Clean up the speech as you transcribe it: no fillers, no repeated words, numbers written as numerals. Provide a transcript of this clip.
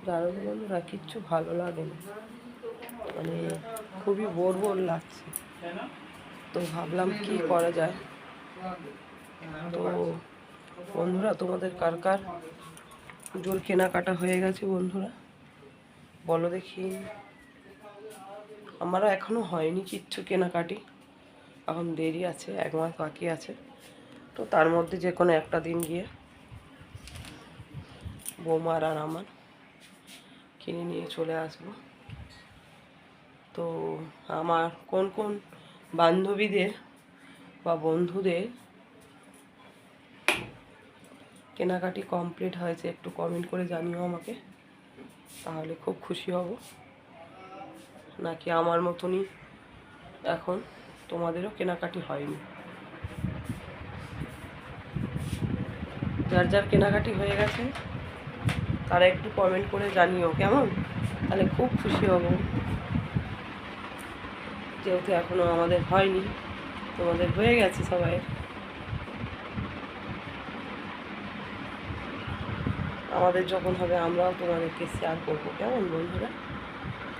জানো তো বন্ধুরা, কিচ্ছু ভালো লাগে না, মানে খুবই বোর বোর লাগছে। তো ভাবলাম কি করা যায়। তো বন্ধুরা, তোমাদের কার কার পুজোর কেনাকাটা হয়ে গেছে বন্ধুরা, বলো দেখি। আমারও এখনো হয়নি কিচ্ছু কেনাকাটি, এখন দেরি আছে, 1 মাস বাকি আছে। তো তার মধ্যে যে কোনো একটা দিন গিয়ে বৌমার আর আমার কিনে নিয়ে চলে আসবো। তো আমার কোন কোন বান্ধবীদের বা বন্ধুদের কেনাকাটি কমপ্লিট হয়েছে একটু কমেন্ট করে জানিও আমাকে, তাহলে খুব খুশি হব। নাকি আমার মতনই এখন তোমাদেরও কেনাকাটি হয়নি। যার যার কেনাকাটি হয়ে গেছে তারা একটু কমেন্ট করে জানিও, কেমন? তাহলে খুব খুশি হব, যেহেতু এখনও আমাদের হয়নি, তোমাদের হয়ে গেছে সবাই। আমাদের যখন হবে আমরাও তোমাদেরকে শেয়ার করবো, কেমন বন্ধুরা?